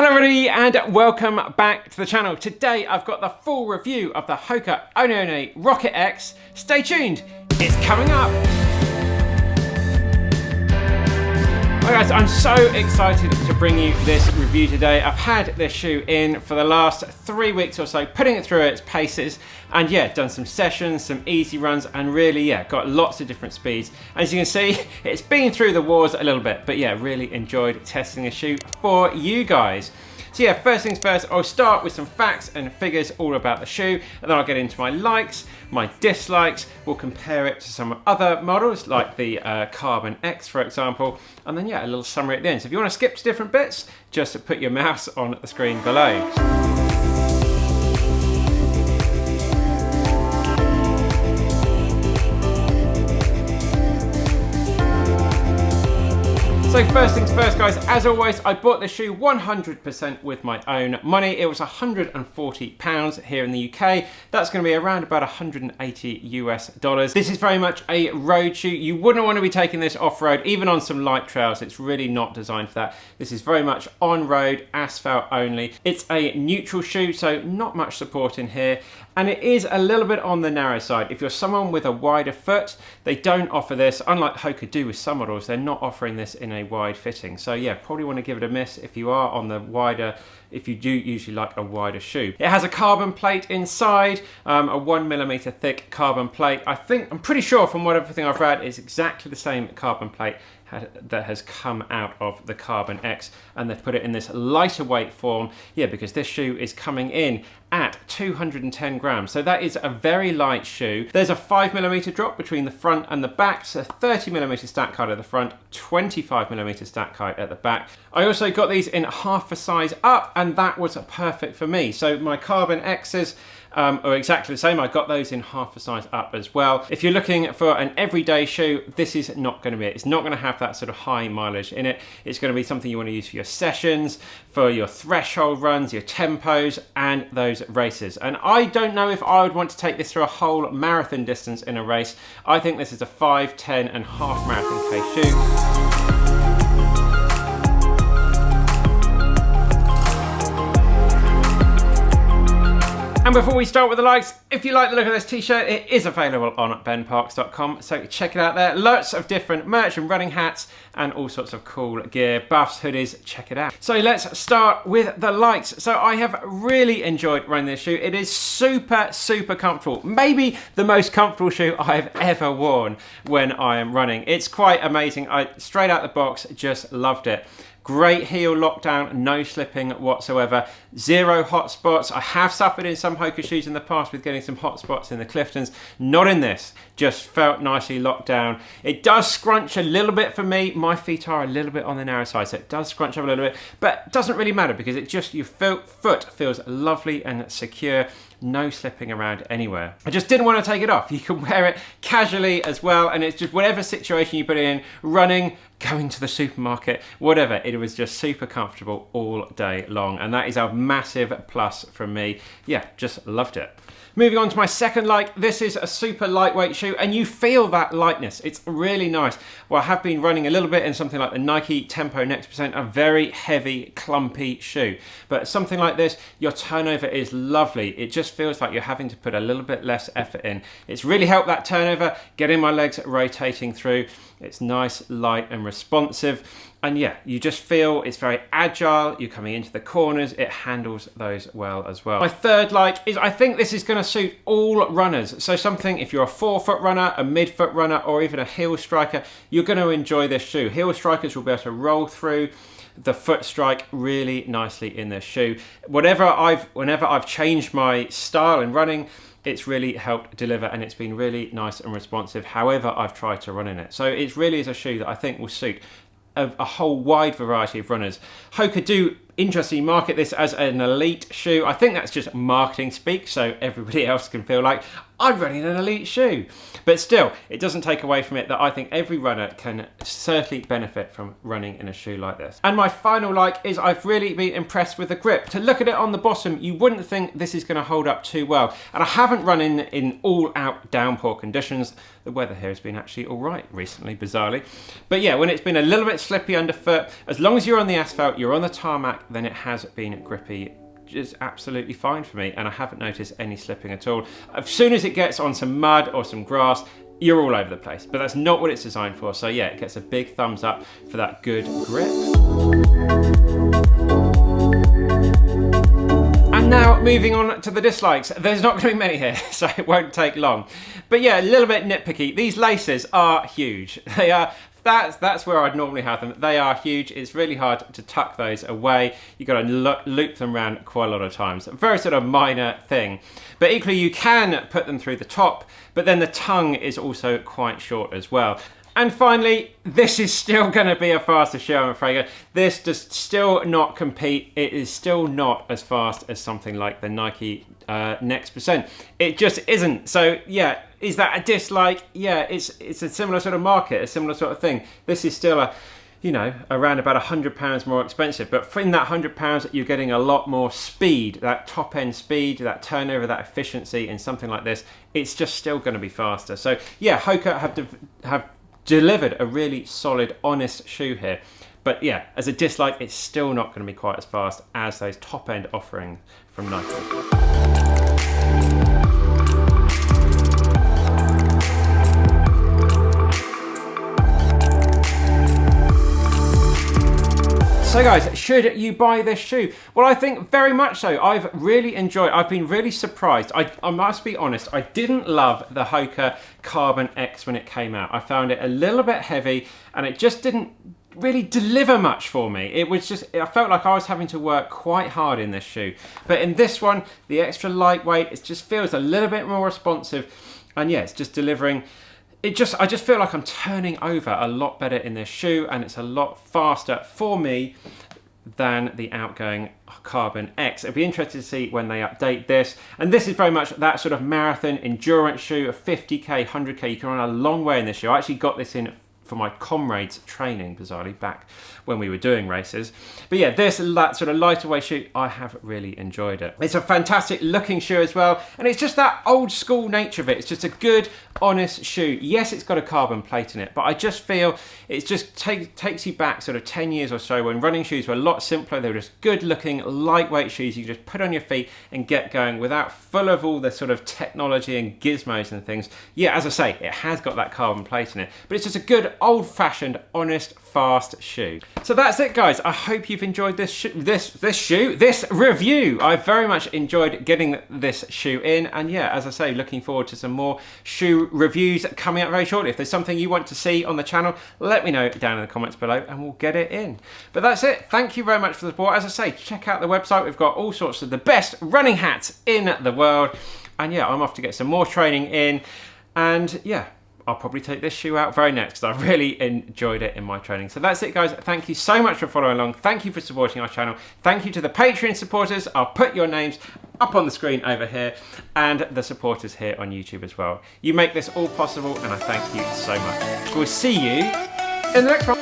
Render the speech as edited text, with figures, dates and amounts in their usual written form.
Hello everybody and welcome back to the channel. Today I've got the full review of the HOKA ROCKET X. Stay tuned, it's coming up. Alright guys, I'm so excited to bring you this review today. I've had this shoe in for the last 3 weeks or so, putting it through its paces, and yeah, done some sessions, some easy runs, and really, yeah, got lots of different speeds. As you can see, it's been through the wars a little bit, but yeah, really enjoyed testing the shoe for you guys. So yeah, first things first, I'll start with some facts and figures all about the shoe, and then I'll get into my likes, my dislikes, we'll compare it to some other models like the Carbon X, for example, and then yeah, a little summary at the end. So if you want to skip to different bits, just put your mouse on the screen below. So first things first guys, as always, I bought the shoe 100% with my own money. It was £140 here in the UK. That's going to be around about $180 US. This is very much a road shoe. You wouldn't want to be taking this off-road, even on some light trails. It's really not designed for that. This is very much on-road, asphalt only. It's a neutral shoe, so not much support in here. And it is a little bit on the narrow side. If you're someone with a wider foot, they don't offer this. Unlike HOKA do with some models, they're not offering this in a wide fitting. So yeah, probably want to give it a miss if you are on the wider, if you do usually like a wider shoe. It has a carbon plate inside, a 1mm thick carbon plate. I'm pretty sure from everything I've read, it's exactly the same carbon plate that has come out of the Carbon X, and they've put it in this lighter weight form, yeah, because this shoe is coming in at 210 grams. So that is a very light shoe. There's a 5mm drop between the front and the back, so 30mm stack height at the front, 25mm stack height at the back. I also got these in half a size up, and that was perfect for me. So my Carbon X's are exactly the same. I got those in half a size up as well. If you're looking for an everyday shoe, this is not going to be it. It's not going to have that sort of high mileage in it. It's going to be something you want to use for your sessions, for your threshold runs, your tempos, and those races. And I don't know if I would want to take this through a whole marathon distance in a race. I think this is a 5, 10 and half marathon pace shoe. And before we start with the likes, if you like the look of this t-shirt, it is available on benparks.com, so check it out there. Lots of different merch and running hats and all sorts of cool gear, buffs, hoodies, check it out. So let's start with the likes. So I have really enjoyed running this shoe. It is super, super comfortable. Maybe the most comfortable shoe I've ever worn when I am running. It's quite amazing. Straight out the box, just loved it. Great heel lockdown, no slipping whatsoever, zero hot spots. I have suffered in some HOKA shoes in the past with getting some hot spots in the Cliftons. Not in this, just felt nicely locked down. It does scrunch a little bit for me. My feet are a little bit on the narrow side, so it does scrunch up a little bit, but it doesn't really matter because it just, your foot feels lovely and secure. No slipping around anywhere. I just didn't want to take it off. You can wear it casually as well, and it's just whatever situation you put it in, running, going to the supermarket, whatever, it was just super comfortable all day long, and that is a massive plus from me. Yeah, just loved it. Moving on to my second like, this is a super lightweight shoe, and you feel that lightness. It's really nice. Well, I have been running a little bit in something like the Nike Tempo Next Percent, a very heavy, clumpy shoe. But something like this, your turnover is lovely. It just feels like you're having to put a little bit less effort in. It's really helped that turnover, getting my legs rotating through. It's nice, light and responsive. And yeah, you just feel it's very agile. You're coming into the corners. It handles those well as well. My third like is I think this is going to suit all runners. So something, if you're a forefoot runner, a midfoot runner, or even a heel striker, you're going to enjoy this shoe. Heel strikers will be able to roll through the foot strike really nicely in this shoe. Whenever I've changed my style in running, it's really helped deliver, and it's been really nice and responsive however I've tried to run in it. So it really is a shoe that I think will suit a whole wide variety of runners. HOKA do interestingly market this as an elite shoe. I think that's just marketing speak, so everybody else can feel like, I'm running an elite shoe. But still, it doesn't take away from it that I think every runner can certainly benefit from running in a shoe like this. And my final like is I've really been impressed with the grip. To look at it on the bottom, you wouldn't think this is going to hold up too well. And I haven't run in all out downpour conditions. The weather here has been actually all right recently, bizarrely. But yeah, when it's been a little bit slippy underfoot, as long as you're on the asphalt, you're on the tarmac, then it has been grippy just absolutely fine for me, and I haven't noticed any slipping at all. As soon as it gets on some mud or some grass, you're all over the place, but that's not what it's designed for. So yeah, it gets a big thumbs up for that good grip. And now moving on to the dislikes. There's not going to be many here, so it won't take long. But yeah, a little bit nitpicky. These laces are huge. They are. That's where I'd normally have them. They are huge. It's really hard to tuck those away. You've got to loop them around quite a lot of times. A very sort of minor thing. But equally, you can put them through the top, but then the tongue is also quite short as well. And finally, this is still going to be a faster shoe, I'm afraid. This does still not compete. It is still not as fast as something like the Nike Next Percent. It just isn't. So yeah, is that a dislike? Yeah, it's a similar sort of market, a similar sort of thing. This is still around about £100 more expensive, but in that £100 you're getting a lot more speed, that top end speed, that turnover, that efficiency in something like this. It's just still going to be faster. So yeah, HOKA have delivered a really solid, honest shoe here. But yeah, as a dislike, it's still not going to be quite as fast as those top end offerings from Nike. So guys, should you buy this shoe? Well, I think very much so. I've been really surprised. I must be honest, I didn't love the HOKA Carbon X when it came out. I found it a little bit heavy and it just didn't really deliver much for me. I felt like I was having to work quite hard in this shoe. But in this one, the extra lightweight, it just feels a little bit more responsive. And yeah, it's just delivering. I just feel like I'm turning over a lot better in this shoe, and it's a lot faster for me than the outgoing Carbon X. It'd be interesting to see when they update this. And this is very much that sort of marathon endurance shoe, a 50k, 100k. You can run a long way in this shoe. I actually got this in for my comrades training, bizarrely, back when we were doing races. But yeah, that sort of lighter weight shoe, I have really enjoyed it. It's a fantastic looking shoe as well, and it's just that old school nature of it. It's just a good, honest shoe. Yes, it's got a carbon plate in it, but I just feel it just takes you back sort of 10 years or so when running shoes were a lot simpler. They were just good looking, lightweight shoes you just put on your feet and get going without full of all the sort of technology and gizmos and things. Yeah, as I say, it has got that carbon plate in it, but it's just a good old-fashioned, honest, fast shoe. So that's it, guys. I hope you've enjoyed this review. I very much enjoyed getting this shoe in, and yeah, as I say, looking forward to some more shoe reviews coming up very shortly. If there's something you want to see on the channel, let me know down in the comments below and we'll get it in. But that's it. Thank you very much for the support. As I say, check out the website. We've got all sorts of the best running hats in the world, and yeah, I'm off to get some more training in, and yeah, I'll probably take this shoe out very next because I really enjoyed it in my training. So that's it, guys. Thank you so much for following along. Thank you for supporting our channel. Thank you to the Patreon supporters. I'll put your names up on the screen over here, and the supporters here on YouTube as well. You make this all possible, and I thank you so much. We'll see you in the next one.